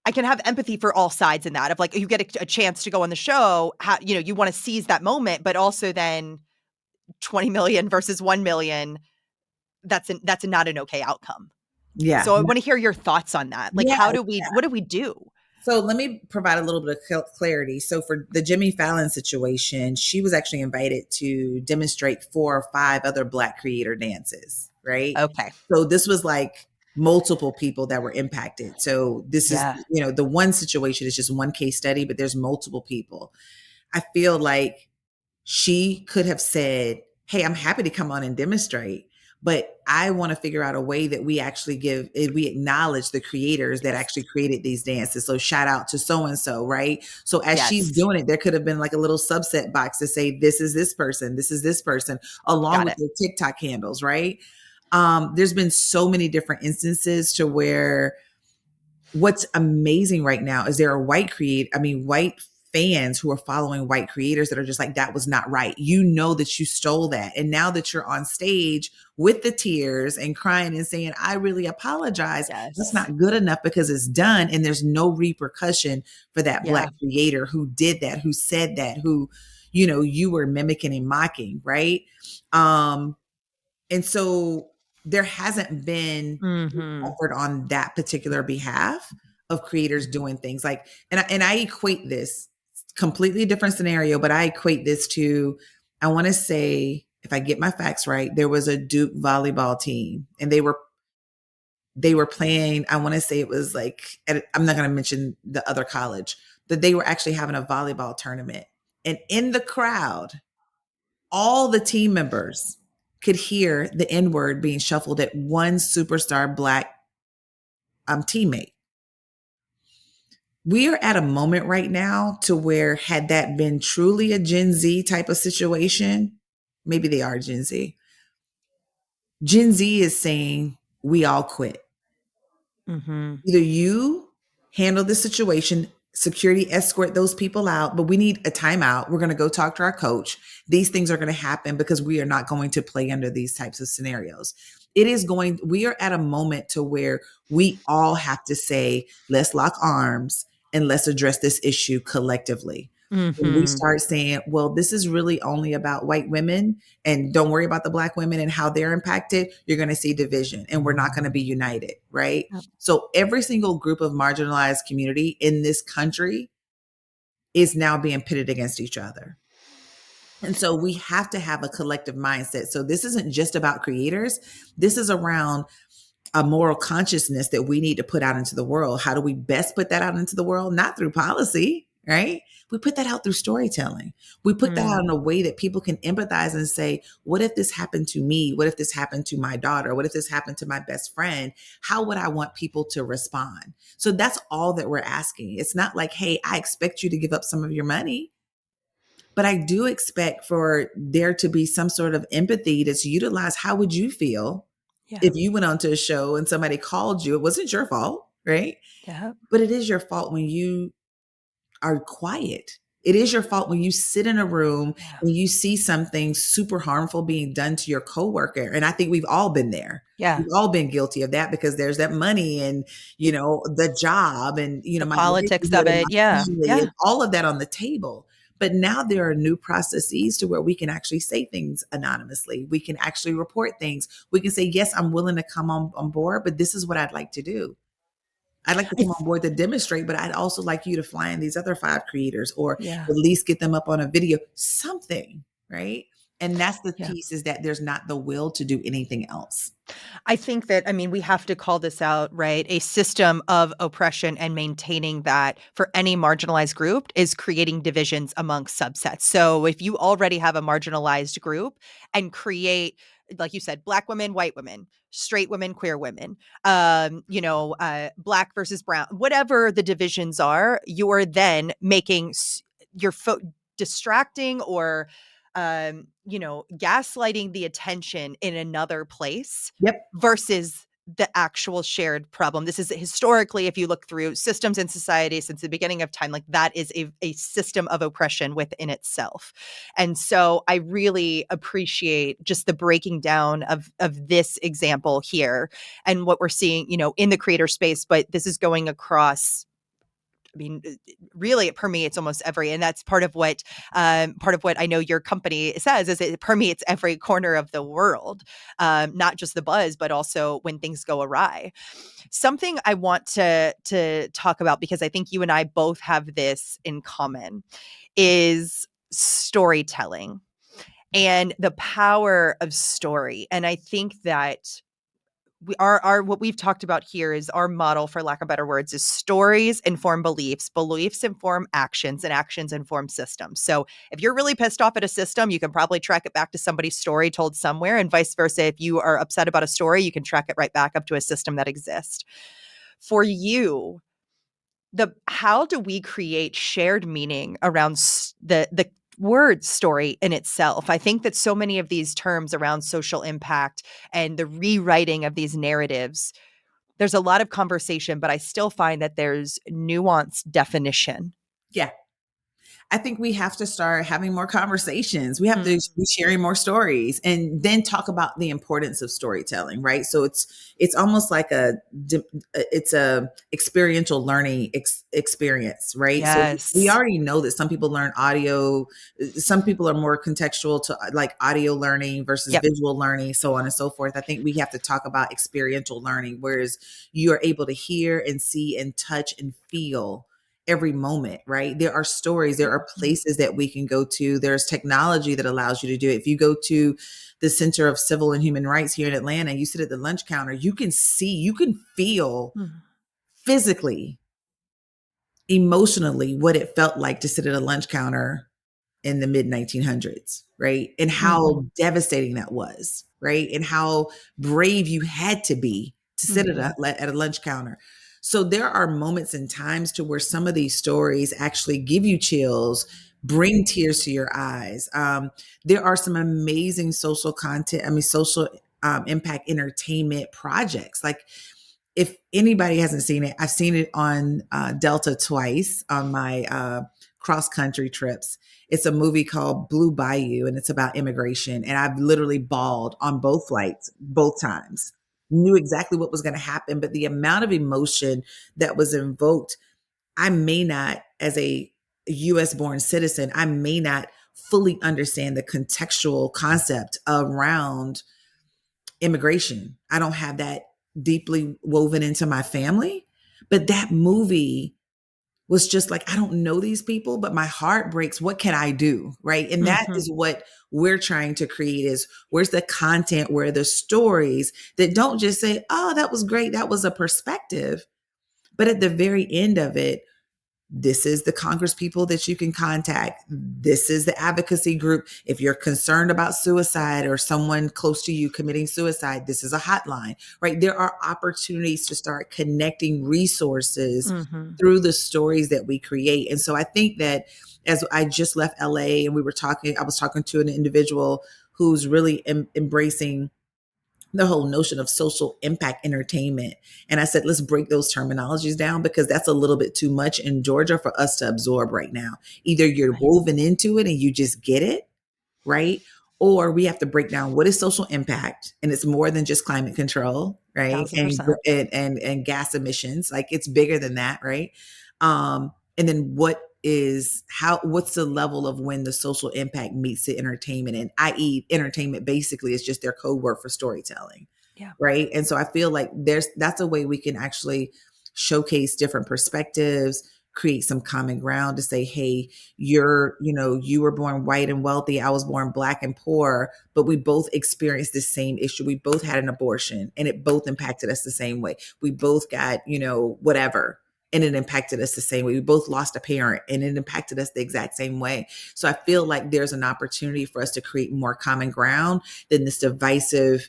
A: I can have empathy for all sides in that of like you get a chance to go on the show, how you want to seize that moment, but also then 20 million versus 1 million, that's not an okay outcome.
B: Yeah.
A: So I want to hear your thoughts on that. Like
B: Yeah.
A: what do we do?
B: So let me provide a little bit of clarity. So for the Jimmy Fallon situation, she was actually invited to demonstrate 4 or 5 other Black creator dances, right?
A: Okay.
B: So this was like multiple people that were impacted. So this is,
A: Yeah.
B: the one situation is just one case study, but there's multiple people. I feel like she could have said, hey, I'm happy to come on and demonstrate, but I want to figure out a way that we actually we acknowledge the creators that
A: Yes.
B: actually created these dances. So shout out to so and so, right? So as she's
A: Yes.
B: doing it, there could have been like a little subset box to say, this is this person, along
A: Got
B: with
A: it.
B: their TikTok handles, right? There's been so many different instances to where what's amazing right now is there are white fans who are following white creators that are just like, that was not right. You know that you stole that. And now that you're on stage with the tears and crying and saying, I really apologize, that's
A: Yes.
B: not good enough because it's done. And there's no repercussion for that Black
A: Yeah.
B: creator who did that, who said that, who, you were mimicking and mocking, right? Um, and so there hasn't been
A: Mhm.
B: effort on that particular behalf of creators doing things like, and I equate this completely different scenario, but I equate this to, I want to say, if I get my facts right, there was a Duke volleyball team and they were playing, I want to say it was like, I'm not going to mention the other college, that they were actually having a volleyball tournament. And in the crowd, all the team members could hear the N word being shuffled at one superstar Black teammate. We are at a moment right now to where, had that been truly a Gen Z type of situation, maybe they are Gen Z. Gen Z is saying, we all quit.
A: Mhm.
B: Either you handle the situation, security escort those people out, but we need a timeout. We're going to go talk to our coach. These things are going to happen because we are not going to play under these types of scenarios. We are at a moment to where we all have to say, let's lock arms and let's address this issue collectively. When we
A: Mhm.
B: start saying, well, this is really only about white women and don't worry about the black women and how they're impacted, you're going to see division and we're not going to be united, right?
A: Yep.
B: So every single group of marginalized community in this country is now being pitted against each other. And so we have to have a collective mindset. So this isn't just about creators. This is around a moral consciousness that we need to put out into the world. How do we best put that out into the world? Not through policy, right? We put that out through storytelling. We put that out
A: Mm.
B: in a way that people can empathize and say, what if this happened to me? What if this happened to my daughter? What if this happened to my best friend? How would I want people to respond? So that's all that we're asking. It's not like, hey, I expect you to give up some of your money. But I do expect for there to be some sort of empathy that's utilized. How would you feel
A: Yeah.
B: if you went onto a show and somebody called you? It wasn't your fault, right?
A: Yeah.
B: But it is your fault when you are quiet. It is your fault when you sit in a room
A: Yeah.
B: and you see something super harmful being done to your coworker. And I think we've all been there.
A: Yeah.
B: We've all been guilty of that because there's that money and, the job and,
A: The
B: my
A: politics of
B: livelihood and
A: it.
B: my
A: Yeah.
B: family and
A: Yeah.
B: all of that on the table. But now there are new processes to where we can actually say things anonymously. We can actually report things. We can say, yes, I'm willing to come on board, but this is what I'd like to do. I'd like to
A: I
B: come
A: th-
B: on board to demonstrate, but I'd also like you to fly in these other 5 creators or
A: yeah.
B: at least get them up on a video, something, right? And that's the
A: Yeah.
B: piece is that there's not the will to do anything else.
A: I think that, I mean, we have to call this out, right? A system of oppression and maintaining that for any marginalized group is creating divisions amongst subsets. So if you already have a marginalized group and create, like you said, Black women, white women, straight women, queer women, Black versus brown, whatever the divisions are, you are then making your distracting or gaslighting the attention in another place
B: Yep.
A: versus the actual shared problem. This is historically, if you look through systems in society since the beginning of time, like that is a system of oppression within itself. And so I really appreciate just the breaking down of this example here and what we're seeing, in the creator space, but this is going across. I mean, really, it permeates almost every, and that's part of what I know your company says is it permeates every corner of the world, not just the buzz, but also when things go awry. Something I want to talk about because I think you and I both have this in common is storytelling and the power of story, and I think that our what we've talked about here is our model, for lack of better words, is stories inform beliefs, beliefs inform actions, and actions inform systems. So if you're really pissed off at a system, you can probably track it back to somebody's story told somewhere, and vice versa. If you are upset about a story, you can track it right back up to a system that exists. For you, the how do we create shared meaning around the word story in itself? I think that so many of these terms around social impact and the rewriting of these narratives, there's a lot of conversation, but I still find that there's nuanced definition.
B: Yeah. I think we have to start having more conversations. We have to
A: Mm.
B: be sharing more stories and then talk about the importance of storytelling, right? So it's almost like it's a experiential learning experience, right? So we
A: Yes.
B: already know that some people learn audio, some people are more contextual to like audio learning versus
A: Yep.
B: visual learning, so on and so forth. I think we have to talk about experiential learning, whereas you are able to hear and see and touch and feel every moment, right? There are stories, there are
A: Mhm.
B: places that we can go to. There's technology that allows you to do it. If you go to the Center of Civil and Human Rights here in Atlanta, you sit at the lunch counter, you can see, you can feel
A: Mhm.
B: physically, emotionally what it felt like to sit at a lunch counter in the mid 1900s, right? And how
A: Mhm.
B: devastating that was, right? And how brave you had to be to sit
A: Mhm.
B: at a lunch counter. So there are moments and times to where some of these stories actually give you chills, bring tears to your eyes. There are some amazing social content, social impact entertainment projects. Like if anybody hasn't seen it, I've seen it on Delta twice on my cross country trips. It's a movie called Blue Bayou, and it's about immigration. And I've literally bawled on both flights, both times. Knew exactly what was going to happen, but the amount of emotion that was invoked I may not, as a US born citizen, I may not fully understand the contextual concept around immigration. I don't have that deeply woven into my family. But that movie was just like, I don't know these people, but my heart breaks. What can I do? Right. And that
A: Mhm.
B: is what we're trying to create is where's the content, where the stories that don't just say, oh, that was great. That was a perspective. But at the very end of it, this is the Congress people that you can contact. This is the advocacy group. If you're concerned about suicide or someone close to you committing suicide, this is a hotline, right? There are opportunities to start connecting resources
A: Mhm.
B: through the stories that we create. And so I think that as I just left LA and I was talking to an individual who's really embracing the whole notion of social impact entertainment. And I said, let's break those terminologies down because that's a little bit too much in Georgia for us to absorb right now. Either you're
A: Right.
B: woven into it and you just get it, right? Or we have to break down what is social impact, and it's more than just climate control, right? And
A: 1,000%.
B: gas emissions, like it's bigger than that, right? And then what's the level of when the social impact meets the entertainment, and i.e., entertainment basically is just their code word for storytelling,
A: Yeah.
B: right? And so I feel like that's a way we can actually showcase different perspectives, create some common ground to say, hey, you were born white and wealthy, I was born black and poor, but we both experienced the same issue. We both had an abortion and it both impacted us the same way. We both got, whatever, and it impacted us the same way. We both lost a parent and it impacted us the exact same way. So I feel like there's an opportunity for us to create more common ground than this divisive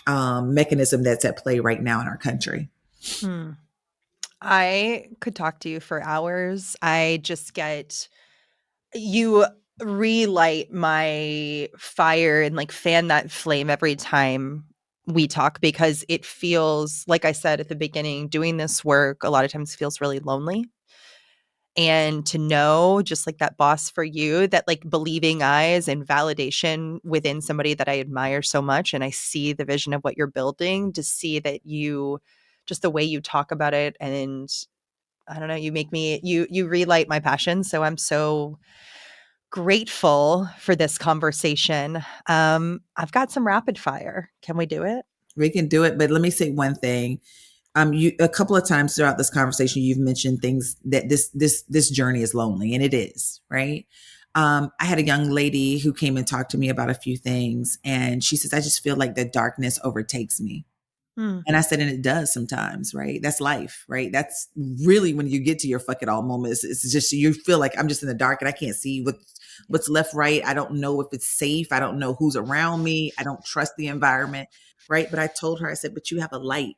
B: mechanism that's at play right now in our country.
A: Hmm. I could talk to you for hours. I just get you relight my fire and like fan that flame every time we talk because it feels like I said at the beginning, doing this work a lot of times feels really lonely. And to know, just like that boss for you, that like believing eyes and validation within somebody that I admire so much. And I see the vision of what you're building, to see that just the way you talk about it. And I don't know, you make me, you relight my passion. So I'm so grateful for this conversation. I've got some rapid fire. Can we do it?
B: We can do it, but let me say one thing. You a couple of times throughout this conversation, you've mentioned things that this journey is lonely, and it is, right? I had a young lady who came and talked to me about a few things, and she says, "I just feel like the darkness overtakes me."
A: Mm,
B: And I said, and it does sometimes, right? That's life, right? That's really when you get to your fuck it all moments. It's just you feel like I'm just in the dark and I can't see
A: yeah.
B: what's left, right. I don't know if it's safe. I don't know who's around me. I don't trust the environment, right? But I told her, I said, but you have a light.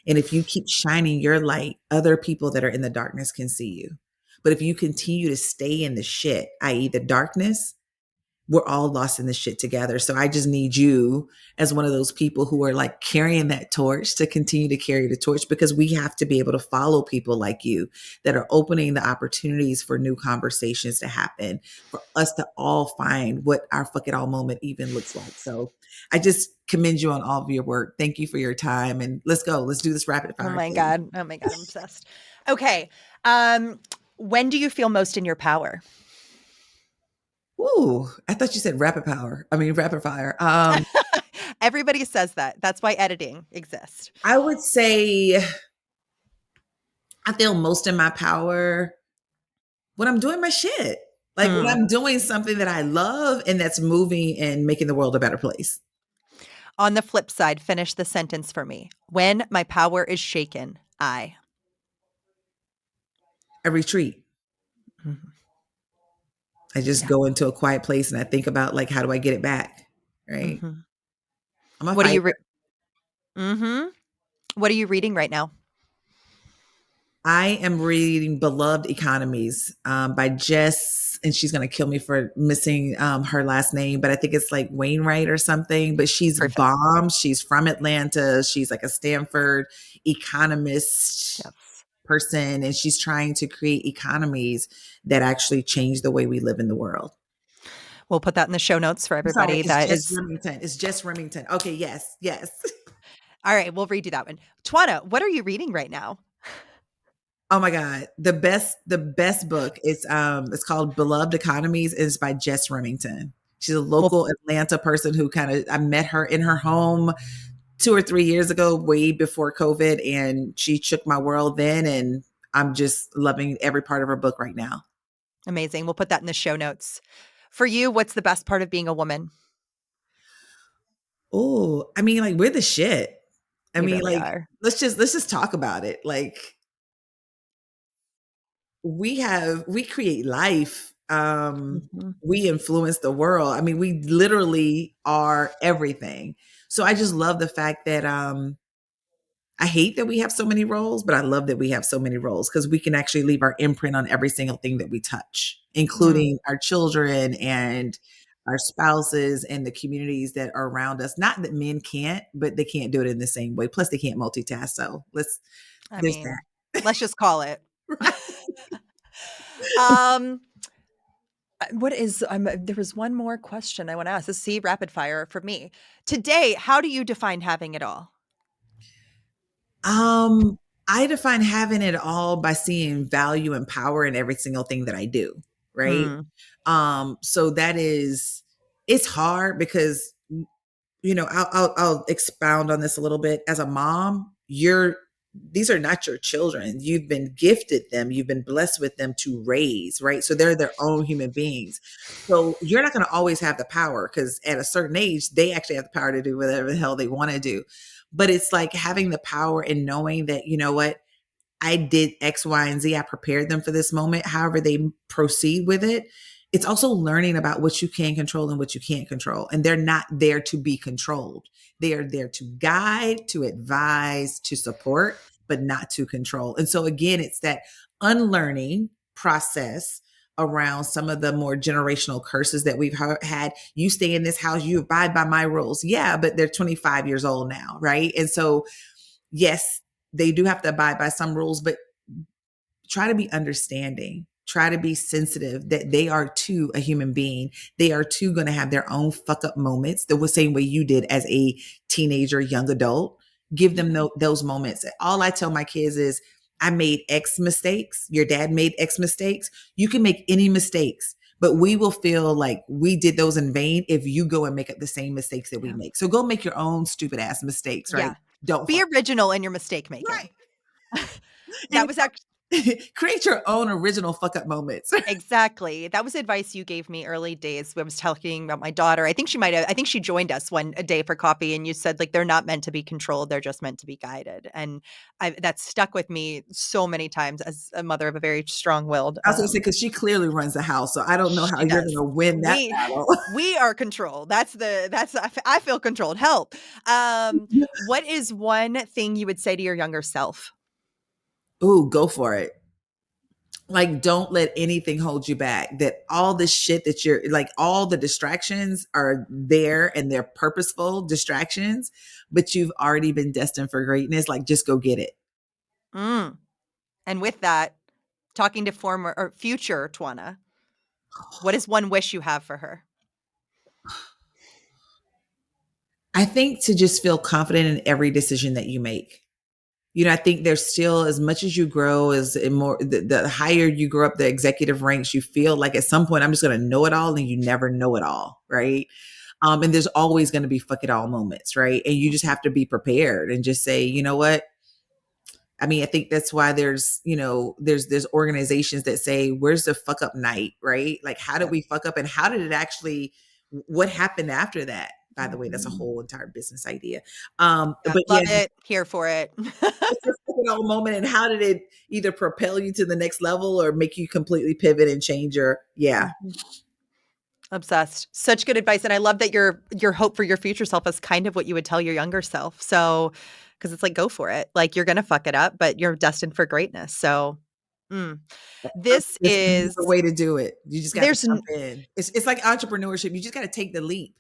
B: And if you keep shining your light, other people that are in the darkness can see you. But if you continue to stay in the shit, i.e., the darkness, we're all lost in this shit together. So I just need you as one of those people who are like carrying that torch to continue to carry the torch because we have to be able to follow people like you that are opening the opportunities for new conversations to happen, for us to all find what our fuck it all moment even looks like. So I just commend you on all of your work. Thank you for your time. And let's go. Let's do this rapid
A: Oh
B: fire
A: my
B: thing.
A: God. Oh my God. I'm obsessed. Okay. Um, when do you feel most in your power?
B: Ooh, I thought you said rapid power. I mean, rapid fire.
A: Everybody says that. That's why editing exists.
B: I would say I feel most in my power when I'm doing my shit. Like when
A: Hmm.
B: I'm doing something that I love and that's moving and making the world a better place.
A: On the flip side, finish the sentence for me. When my power is shaken, I.
B: I retreat.
A: Mhm.
B: I just
A: Yeah.
B: go into a quiet place and I think about like how do I get it back? Right.
A: Hmm.
B: I'm a
A: What are
B: fighter.
A: you? Hmm. What are you reading right now?
B: I am reading Beloved Economies by Jess, and she's going to kill me for missing her last name, but I think it's like Wainwright or something. But she's
A: Perfect.
B: bomb. She's from Atlanta. She's like a Stanford economist
A: Yes.
B: person, and she's trying to create economies that actually change the way we live in the world.
A: We'll put that in the show notes for
B: I'm sorry,
A: everybody.
B: it's
A: That
B: Jess
A: is
B: Remington. It's Jess Remington. Okay, yes, yes.
A: all right. We'll redo that one. Twanna, what are you reading right now?
B: Oh my God. The best book. It's called Beloved Economies. It's by Jess Remington. She's a
A: Well,
B: local Atlanta person who I met her in her home 2 or 3 years ago, way before COVID, and she shook my world then. And I'm just loving every part of her book right now.
A: amazing. We'll put that in the show notes. For you, what's the best part of being a woman?
B: Oh, I mean, like we're the shit. I
A: We
B: mean,
A: really
B: like
A: are.
B: let's just talk about it. Like we create life.
A: Mhm.
B: We influence the world. I mean, we literally are everything. So I just love the fact that I hate that we have so many roles, but I love that we have so many roles because we can actually leave our imprint on every single thing that we touch,
A: Mm,
B: including our children and our spouses and the communities that are around us. Not that men can't, but they can't do it in the same way. Plus, they can't multitask. So
A: I
B: there's
A: mean,
B: that.
A: let's just call it.
B: Right.
A: Um, what is there was one more question I want to ask. Let's see, rapid fire for me. Today, how do you define having it all?
B: Um, I define having it all by seeing value and power in every single thing that I do. Right.
A: Mm,
B: So it's hard because I'll expound on this a little bit. As a mom, these are not your children. You've been gifted them. You've been blessed with them to raise, right? So they're their own human beings. So you're not going to always have the power because at a certain age, they actually have the power to do whatever the hell they want to do. But it's like having the power and knowing that, you know what, I did X, Y, and Z. I prepared them for this moment. However, they proceed with it. It's also learning about what you can control and what you can't control. And they're not there to be controlled. They are there to guide, to advise, to support, but not to control. And so, again, it's that unlearning process around some of the more generational curses that we've had. You stay in this house, you abide by my rules. Yeah, but they're 25 years old now, right? And so, yes, they do have to abide by some rules, but try to be understanding, try to be sensitive that they are too a human being. They are too going to have their own fuck up moments the same way you did as a teenager, young adult. Give them
A: yeah,
B: those moments. All I tell my kids is, I made X mistakes. Your dad made X mistakes. You can make any mistakes, but we will feel like we did those in vain if you go and make up the same mistakes that we
A: yeah,
B: make. So go make your own stupid ass mistakes, right?
A: yeah.
B: Don't
A: Be
B: fuck.
A: original in your mistake making.
B: Right.
A: That was actually
B: Create your own original fuck up moments.
A: exactly. That was advice you gave me early days. I was talking about my daughter. I think she joined us one a day for coffee and you said like they're not meant to be controlled, they're just meant to be guided. And that stuck with me so many times as a mother of a very strong-willed
B: I was going to say, because she clearly runs the house. So I don't know how
A: she
B: you're going
A: does.
B: to win that
A: We
B: battle.
A: we are controlled. I feel controlled. Help. What is one thing you would say to your younger self?
B: Ooh, go for it. Like, don't let anything hold you back. That all the shit that you're like, all the distractions are there and they're purposeful distractions, but you've already been destined for greatness. Like, just go get it.
A: Mm. And with that, talking to former or future Twanna, what is one wish you have for her?
B: I think to just feel confident in every decision that you make. I think there's still, as much as you grow, as more the higher you grow up the executive ranks, you feel like at some point I'm just going to know it all, and you never know it all, right? And there's always going to be fuck it all moments, right? And you just have to be prepared and just say, you know what? I mean, I think that's why there's organizations that say, where's the fuck up night, right? Like, how did
A: Yep.
B: we fuck up, and how did it actually? What happened after that? By the way, that's a
A: Mhm.
B: whole entire business idea.
A: Yeah,
B: But yeah,
A: love it. Here for it.
B: what's your pivotal moment, and how did it either propel you to the next level or make you completely pivot and change your?
A: Mhm. Obsessed. Such good advice, and I love that your hope for your future self is kind of what you would tell your younger self. So, because it's like, go for it. Like you're gonna fuck it up, but you're destined for greatness. So, mm. This
B: There's
A: is
B: a way to do it. You just got to
A: there's
B: jump in. It's like entrepreneurship. You just got to take the leap,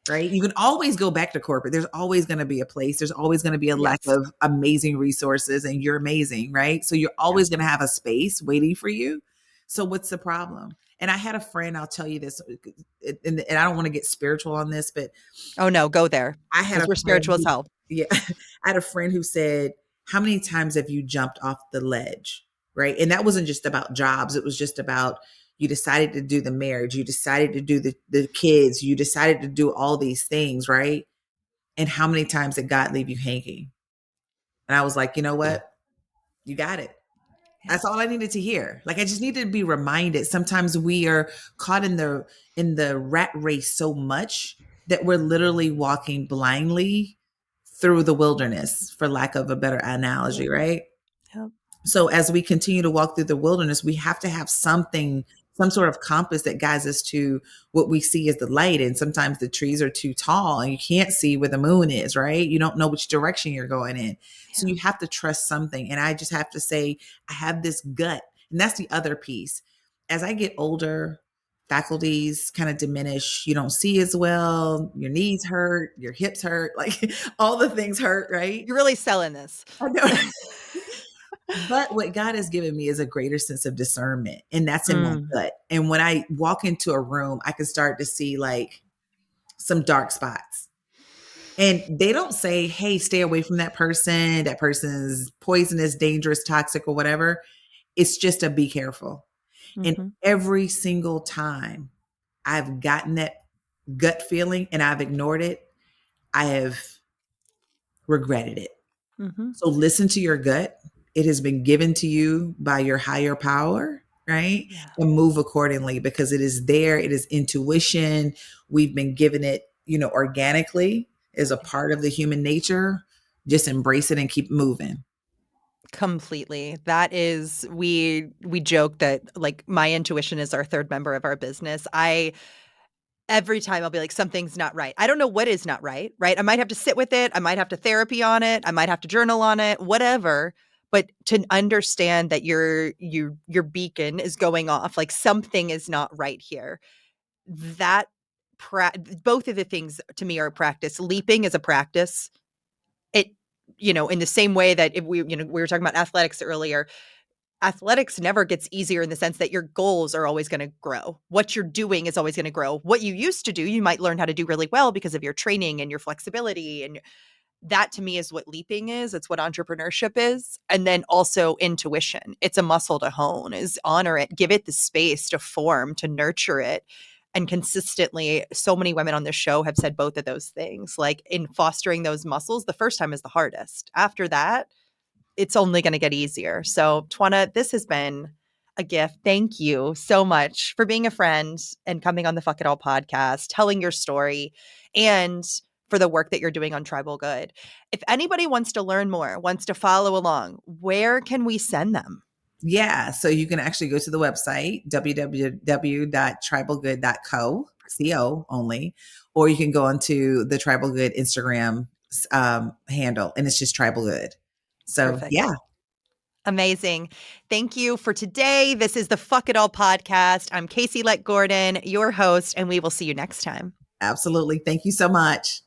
B: right? You can always go back to corporate. There's always going to be a place. There's always going to be a lack
A: yes,
B: of amazing resources, and you're amazing, right? So you're
A: yeah.
B: always going to have a space waiting for you. So what's the problem? And I had a friend, I'll tell you this, and I don't want to get spiritual on this, but
A: Oh no, go there
B: I had
A: because
B: a
A: we're
B: friend
A: spiritual as
B: who,
A: hell.
B: yeah, I had a friend who said, "How many times have you jumped off the ledge?" right? And that wasn't just about jobs. It was just about you decided to do the marriage, you decided to do the kids, you decided to do all these things, right? And how many times did God leave you hanging? And I was like, you know what? You got it.
A: Yeah.
B: That's all I needed to hear. Like I just needed to be reminded. Sometimes we are caught in the rat race so much that we're literally walking blindly through the wilderness, for lack of a better analogy, right?
A: Yep.
B: So as we continue to walk through the wilderness, we have to have something, some sort of compass that guides us to what we see as the light. And sometimes the trees are too tall and you can't see where the moon is, right? You don't know which direction you're going in. So
A: Yeah.
B: you have to trust something. And I just have to say, I have this gut. And that's the other piece. As I get older, faculties kind of diminish. You don't see as well. Your knees hurt, your hips hurt, like all the things hurt, right?
A: You're really selling this.
B: I know. But what God has given me is a greater sense of discernment, and that's in my
A: Mm.
B: gut. And when I walk into a room, I can start to see like some dark spots. And they don't say, hey, stay away from that person. That person's poisonous, dangerous, toxic, or whatever. It's just a be careful. And
A: Mhm.
B: every single time I've gotten that gut feeling and I've ignored it, I have regretted it.
A: Mhm.
B: So listen to your gut. It has been given to you by your higher power, right?
A: Yeah.
B: And move accordingly because it is there. It is intuition. We've been given it, organically as a part of the human nature. Just embrace it and keep moving.
A: Completely. That is we joke that like my intuition is our third member of our business. I every time I'll be like something's not right. I don't know what is not right, right? I might have to sit with it, I might have to therapy on it, I might have to journal on it, whatever. But to understand that your beacon is going off, like something is not right here. That pra- both of the things to me are a practice. Leaping is a practice. It in the same way that if we were talking about athletics earlier, athletics never gets easier in the sense that your goals are always going to grow. What you're doing is always going to grow. What you used to do, you might learn how to do really well because of your training and your flexibility. And that to me is what leaping is. It's what entrepreneurship is. And then also intuition. It's a muscle to hone, is honor it, give it the space to form, to nurture it. And consistently, so many women on this show have said both of those things. Like in fostering those muscles, the first time is the hardest. After that, it's only going to get easier. So, Twanna, this has been a gift. Thank you so much for being a friend and coming on the Fuck It All podcast, telling your story, and for the work that you're doing on Tribal Good. If anybody wants to learn more, wants to follow along, where can we send them?
B: Yeah. So you can actually go to the website, www.tribalgood.co, CO only, or you can go onto the Tribal Good Instagram handle, and it's just Tribal Good. So
A: Perfect.
B: yeah,
A: Amazing. Thank you for today. This is the Fuck It All podcast. I'm Casey Let Gordon, your host, and we will see you next time.
B: absolutely. Thank you so much.